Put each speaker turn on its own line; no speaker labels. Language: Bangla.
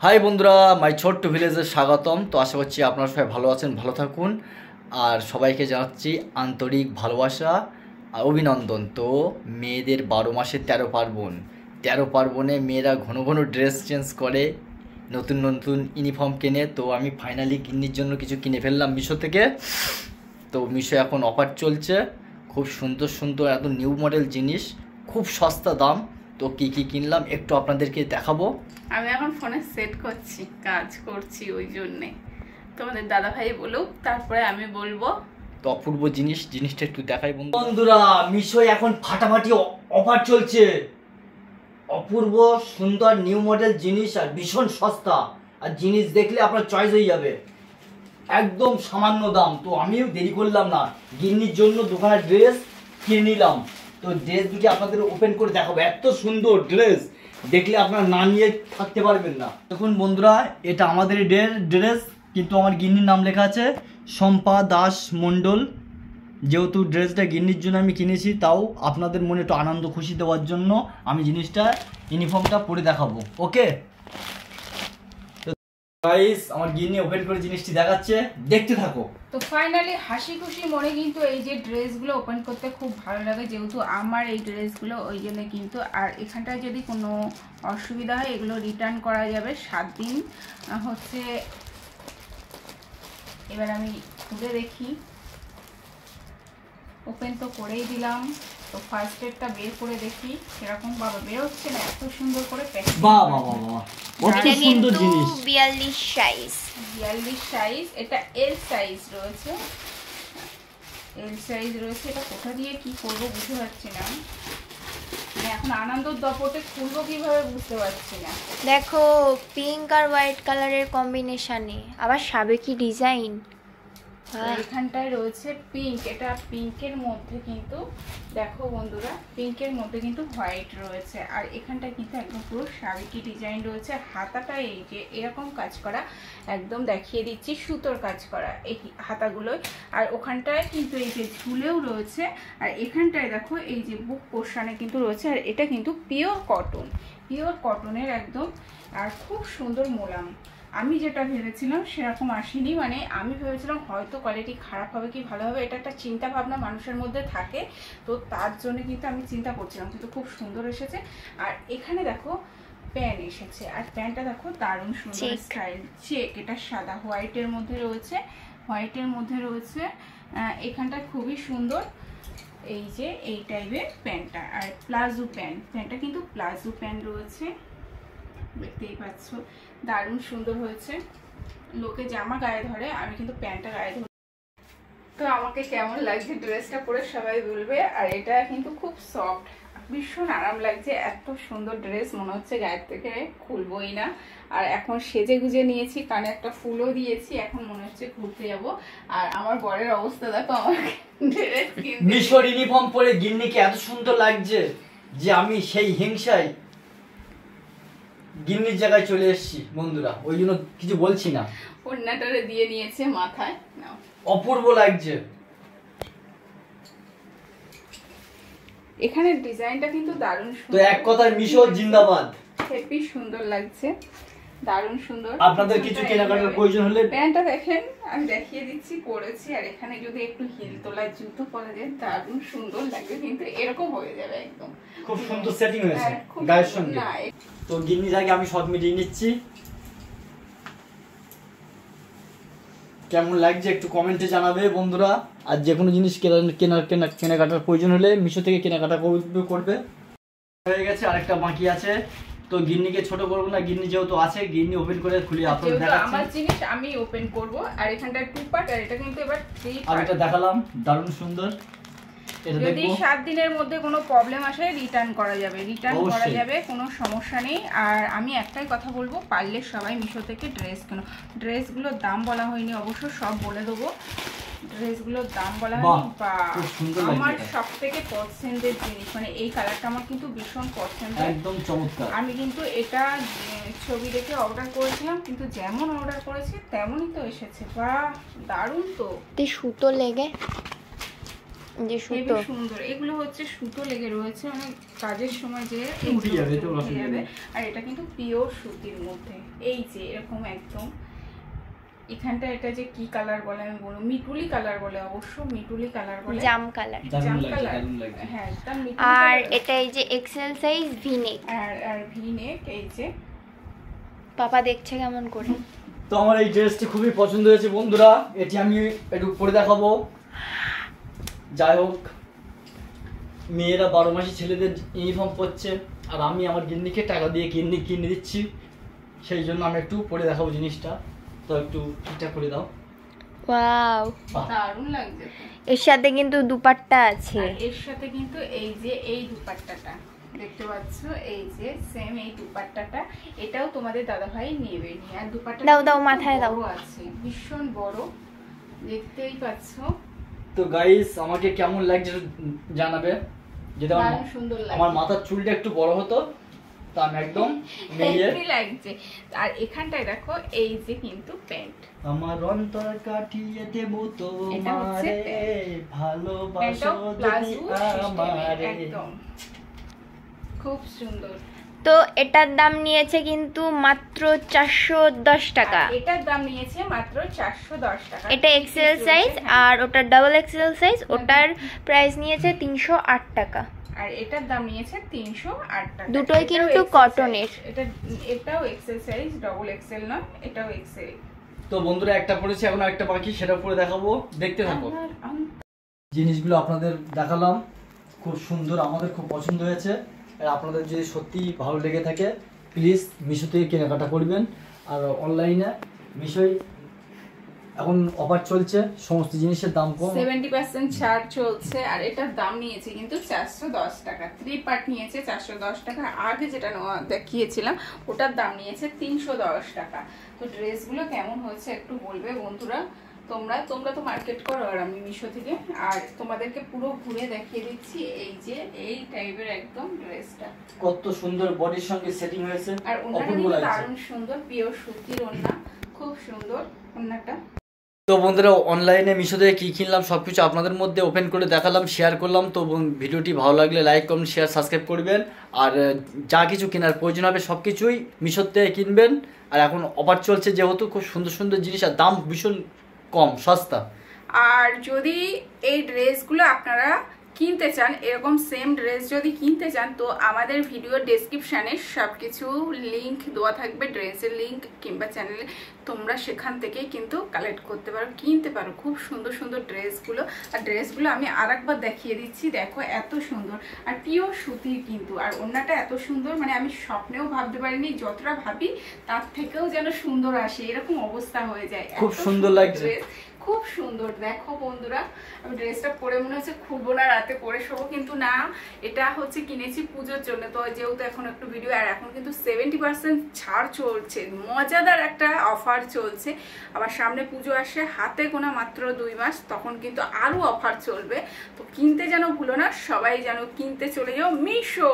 হাই বন্ধুরা, মাই ছোট্ট ভিলেজে স্বাগতম। তো আশা করছি আপনারা সবাই ভালো আছেন, ভালো থাকুন। আর সবাইকে জানাচ্ছি আন্তরিক ভালোবাসা আর অভিনন্দন। তো মেয়েদের 12 মাসে 13 পার্বণ, 13 পার্বণে মেয়েরা ঘন ঘন ড্রেস চেঞ্জ করে, নতুন নতুন ইউনিফর্ম কেনে। তো আমি ফাইনালি গিন্নির জন্য কিছু কিনে ফেললাম মিশো থেকে। তো মিশো এখন অফার চলছে, খুব সুন্দর সুন্দর এত নিউ মডেল জিনিস, খুব সস্তা দাম। তো কী কী কিনলাম একটু আপনাদেরকে দেখাবো।
আমি এখন ফোনে সেট করছি, কাজ করছি, ওই জন্যে তোমাদের দাদা ভাই বলুক, তারপরে আমি বলবো।
তো অপূর্ব জিনিসটা একটু দেখাই বন্ধুরা। মিশোয় এখন ফাটাফাটি অফার চলছে, অপূর্ব সুন্দর নিউ মডেল জিনিস আর ভীষণ সস্তা। আর জিনিস দেখলে আপনার চয়েস হয়ে যাবে, একদম সামান্য দাম। তো আমিও দেরি করলাম না, গিন্নির জন্য দোকানের ড্রেস কিনে নিলাম। তো ড্রেস দুটি আপনাদের ওপেন করে দেখাবো, এত সুন্দর ড্রেস দেখলে আপনারা না নিয়ে থাকতে পারবেন না। দেখুন বন্ধুরা, এটা আমাদের ড্রেস, কিন্তু আমার গিন্নির নাম লেখা আছে শম্পা দাস মণ্ডল। যেহেতু ড্রেসটা গিন্নির জন্য আমি কিনেছি, তাও আপনাদের মনে একটু আনন্দ খুশি দেওয়ার জন্য আমি জিনিসটা ইউনিফর্মটা পরে দেখাবো। ওকে গাইস, আমার গিন্নি ওপেন করে জিনিসটি দেখাচ্ছে, দেখতে থাকো।
তো ফাইনালি হাসি খুশি মনে কিন্তু এই যে ড্রেসগুলো ওপেন করতে খুব ভালো লাগে, যেহেতু আমার এই ড্রেসগুলো, ওই জন্য কিন্তু। আর এখানটায় যদি কোনো অসুবিধা হয় এগুলো রিটার্ন করা যাবে 7 দিন হচ্ছে। এবার আমি খুলে দেখি, ওপেন তো করেই দিলাম। তো ফার্স্ট এডটা বের করে দেখি, সেরকম ভাবে বের হচ্ছে না, এত সুন্দর করে প্যাকিং।
বাহ বাহ বাহ বাহ, কত সুন্দর জিনিস।
42 সাইজ,
42 সাইজ। এটা এল সাইজ রয়েছে, এল সাইজ রয়েছে। এটা কোথা দিয়ে কি করব বুঝতে পারছি না, মানে এখন আনন্দর দপটে খুলবো কিভাবে বুঝতে পারছি না।
দেখো পিঙ্ক আর হোয়াইট কালারের কম্বিনেশনে, আবার সাবেকি ডিজাইন।
এখানটায় রয়েছে পিঙ্ক, এটা পিঙ্কের মধ্যে কিন্তু দেখো বন্ধুরা, পিঙ্কের মধ্যে কিন্তু হোয়াইট রয়েছে। আর এখানটায় কিন্তু একদম পুরো সাবেকি ডিজাইন রয়েছে। হাতাটা এই যে এরকম কাজ করা, একদম দেখিয়ে দিচ্ছি, সুতোর কাজ করা এই হাতাগুলোয়। আর ওখানটায় কিন্তু এই যে ঝুলেও রয়েছে। আর এখানটায় দেখো এই যে বুক পোর্শনে কিন্তু রয়েছে। আর এটা কিন্তু পিওর কটন, পিওর কটনের একদম, আর খুব সুন্দর মোলাম। আমি যেটা ভেবেছিলাম সেরকম আসেনি, মানে আমি ভেবেছিলাম হয়তো কোয়ালিটি খারাপ হবে কি ভালো হবে, এটা একটা চিন্তা ভাবনা মানুষের মধ্যে থাকে। তো তার জন্য কিন্তু আমি চিন্তা করছিলাম, কিন্তু খুব সুন্দর এসেছে। আর এখানে দেখো প্যান্ট এসেছে, আর প্যান্টটা দেখো দারুণ সুন্দর স্টাইল চেক। এটা সাদা হোয়াইটের মধ্যে রয়েছে, হোয়াইটের মধ্যে রয়েছে। এখানটা খুবই সুন্দর, এই যে এই টাইপের প্যান্টটা। আর প্লাজো প্যান্ট, প্যান্টটা কিন্তু প্লাজো প্যান্ট রয়েছে, দেখতেই পাচ্ছ, দারুণ সুন্দর হয়েছে। লোকে জামা গায়ে ধরে, আমি কিন্তু প্যান্টটা গায়ে ধরি। তো আমাকে কেমন লাগছে ড্রেসটা পরে সবাই বলবে। আর এটা কিন্তু খুব সফট, ভীষণ আরাম লাগছে। এত সুন্দর ড্রেস, মনে হচ্ছে গায়ের থেকে খুলবই না। আর এখন সেজে গুজে নিয়েছি, কানে একটা ফুলও দিয়েছি, এখন মনে হচ্ছে ঘুরতে যাব। আর আমার বরের অবস্থা দেখো, আমাকে ড্রেস
মিশর ইউনিফর্ম পরে গিন্নিকে এত সুন্দর লাগছে যে আমি সেই হিংসায় গিন্নির জায়গায় চলে এসেছি বন্ধুরা, ওই জন্য কিছু বলছি না।
ওড়নাটারে দিয়ে নিয়েছে মাথায়,
অপূর্ব লাগছে।
এখানে ডিজাইনটা কিন্তু দারুণ
তো
সুন্দর।
এক কথায় মিশো জিন্দাবাদ,
হেভি সুন্দর লাগছে, দারুণ সুন্দর।
আপনাদের কিছু কেনাকাটার প্রয়োজন হলে
প্যান্টটা দেখেন, আমি দেখিয়ে দিচ্ছি, পরেছি। আর এখানে যদি একটু হিল তোলা জুতো পরা যায় দারুণ সুন্দর লাগবে, কিন্তু এরকম হয়ে যাবে একদম।
খুব সুন্দর সেটিং হয়েছে গায়ের সঙ্গে। তো গিন্নির আগে আমি সব মিলিয়ে নিচ্ছি, কেমন লাগছে একটু কমেন্টে জানাবে বন্ধুরা। আর যে কোনো জিনিস কেনাকাটার প্রয়োজন হলে মিশো থেকে কেনাকাটা করবে। হয়ে গেছে, আরেকটা বাকি আছে। তো গিন্নিকে ছোট করবো না, গিন্নি যেহেতু আছে, গিন্নি ওপেন করে খুলে আপনাদের দেখাচ্ছি।
আমার জিনিস আমি ওপেন করব। আর এখানটা 2 পার্ট, আর এটা কিন্তু এবার 3 পার্ট।
আমি এটা দেখালাম, দারুণ সুন্দর।
যদি 7 দিনের মধ্যে কোনো প্রবলেম আসে রিটার্ন করা যাবে, রিটার্ন করা যাবে, কোনো সমস্যা নেই। আর আমি একটাই কথা বলবো, পারলে সবাই মিশো থেকে ড্রেস কেনো। ড্রেসগুলোর দাম বলা হয়নি, অবশ্য সব বলে দেবো। ড্রেসগুলোর দাম বলা হয়নি। বা আমার সব থেকে পছন্দের জিনিস, মানে এই কালারটা আমার কিন্তু ভীষণ পছন্দের,
একদম চমৎকার।
আমি কিন্তু এটা ছবি দেখে অর্ডার করেছিলাম, কিন্তু যেমন অর্ডার করেছি তেমনই তো এসেছে। বা দারুণ তো,
সুতো লেগে যে
হেবি
সুতো
সুন্দর। এগুলো হচ্ছে সুতো লেগে রয়েছে, অনেক কাজের সময় যে
উঠে যাবে, এটা
উঠে
অসুবিধা
যাবে।
নেই।
আর এটা কিন্তু পিওর সুতির মধ্যে, এই যে এরকম একদম। এখানটা এটা যে কি কালার বলে আমি বলবো, মিটুলি কালার বলে, অবশ্য মিটুলি কালার বলে,
জাম কালার।
দারুণ
জাম
লাগছে,
কালার।
দারুণ লাগছে।
হ্যাঁ একদম মিটুলি
আর
কালার।
এটা এই যে এক্সেল সাইজ ভিনেক।
আর ভি নেক, এই যে
পাপা দেখছে কেমন করে।
তো আমার এই ড্রেসটি খুবই পছন্দ হয়েছে বন্ধুরা, এটি আমি একটু পরে দেখাবো। যাই হোক, মেয়েরা 12 মাসে ছেলেদের ইউনিফর্ম পরছে, আর আমি আমার গিন্নিকে টাকা দিয়ে কিনে দিচ্ছি, সেই জন্য আমি একটু পরে দেখাবো জিনিসটা। তো একটু ঠিকঠাক করে দাও।
ওয়াও,
বাহ।
দারুণ লাগছে তো।
এর সাথে কিন্তু দুপাট্টা আছে।
আর এর সাথে কিন্তু এই যে এই দুপাট্টাটা দেখতে পাচ্ছ, এই যে সেম এই দুপাট্টাটা, এটাও তোমাদের দাদাভাই নেবে নি। আর দুপাট্টাটা
দাও, দাও,
কিন্তু
মাথায় দাও।
বড় আছে, ভীষণ বড়, দেখতেই পাচ্ছ।
তো গাইস, আমাকে কেমন লাগছে একটু জানাবে। যদি
দারুণ সুন্দর লাগছে।
আমার মাথার চুলটা একটু বড় হতো, তা আমি একদম মেয়ে।
হেভি লাগছে। আর এখানটায় দেখো এই যে কিন্তু প্যান্ট,
আমার অন্তর কাটিয়ে দেব
এটা হচ্ছে
তোমারে,
প্যান্টটাও
ভালোবাসো যদি
প্লাজো
আমারে।
একদম খুব সুন্দর।
তো এটার দাম নিয়েছে কিন্তু মাত্র 410 টাকা।
আর এটার দাম নিয়েছে মাত্র 410 টাকা।
এটা এক্সেল সাইজ, আর ওটার ডাবল এক্সেল সাইজ, ওটার প্রাইস নিয়েছে 308 টাকা।
আর এটার দাম নিয়েছে 308 টাকা।
দুটোই
এটাও
কিন্তু
XL
কটনের।
size। এটাও এক্সেল সাইজ, ডবল এক্সেল নয়, এটাও এক্সেল।
তো বন্ধুরা, একটা পড়েছি, এখন একটা বাকি, সেটা পরে দেখাবো, দেখতে থাকো। জিনিসগুলো আপনাদের দেখালাম, খুব সুন্দর, আমাদের খুব পছন্দ হয়েছে। আর আপনাদের যদি সত্যি ভালো লেগে থাকে, প্লিজ মিশো থেকে কেনাকাটা করবেন। আর অনলাইনে মিশোয় এখন অফার চলছে, সমস্ত জিনিসের দাম কম।
70% ছাড় চলছে। আর এটার দাম নিয়েছে কিন্তু 410 টাকা। 3 পার্ট নিয়েছে 410 টাকা। আগে যেটা দেখিয়েছিলাম ওটার দাম নিয়েছে 310 টাকা। তো ড্রেসগুলো কেমন হয়েছে একটু বলবে বন্ধুরা। তোমরা তো মার্কেট করো, আর আমি মিশো থেকে। আর তোমাদেরকে পুরো ঘুরে দেখিয়ে দিচ্ছি, এই যে এই টাইপের একদম ড্রেসটা,
কত সুন্দর বডির সঙ্গে সেটিং হয়েছে,
আর ওনাটা
অপূর্ব
কিন্তু
লাগছে।
দারুণ সুন্দর, পিওর সুতির ওড়না, খুব সুন্দর ওড়নাটা।
তো বন্ধুরা, অনলাইনে মিশো থেকে কী কিনলাম সবকিছু আপনাদের মধ্যে ওপেন করে দেখালাম, শেয়ার করলাম। তো ভিডিওটি ভালো লাগলে লাইক, কমেন্ট, শেয়ার, সাবস্ক্রাইব করবেন। আর যা কিছু কেনার প্রয়োজন হবে সব কিছুই মিশোর থেকে কিনবেন। আর এখন অফার চলছে যেহেতু, খুব সুন্দর সুন্দর জিনিস, আর দাম ভীষণ কম, সস্তা।
আর যদি এই ড্রেসগুলো আপনারা কিনতে চান, এরকম সেম ড্রেস যদি কিনতে চান, তো আমাদের ভিডিও ডেসক্রিপশানে সব কিছু লিঙ্ক দেওয়া থাকবে, ড্রেসের লিঙ্ক কিংবা চ্যানেলে, তোমরা সেখান থেকে কিন্তু কালেক্ট করতে পারো, কিনতে পারো খুব সুন্দর সুন্দর ড্রেসগুলো। আর ড্রেসগুলো আমি আরেকবার দেখিয়ে দিচ্ছি, দেখো এত সুন্দর, আর পিওর সুতির কিন্তু। আর ওড়নাটা এত সুন্দর, মানে আমি স্বপ্নেও ভাবতে পারিনি, যতটা ভাবি তার থেকেও যেন সুন্দর আসে, এরকম অবস্থা হয়ে যায়।
খুব
এত
সুন্দর লাগছে।
ড্রেস, খুব সুন্দর। দেখো বন্ধুরা, আমি ড্রেসটা পরে মনে হচ্ছে খুলবো না, রাতে পরে শোবো, কিন্তু না, এটা হচ্ছে কিনেছি পুজোর জন্য। তো যেহেতু এখন একটু ভিডিও, আর এখন কিন্তু 70% ছাড় চলছে, মজাদার একটা অফার চলছে। আবার সামনে পুজো আসে, হাতে গোনা মাত্র 2 মাস, তখন কিন্তু আরো অফার চলবে। তো কিনতে যেন ভুলো না, সবাই যেন কিনতে চলে যাও মিশো।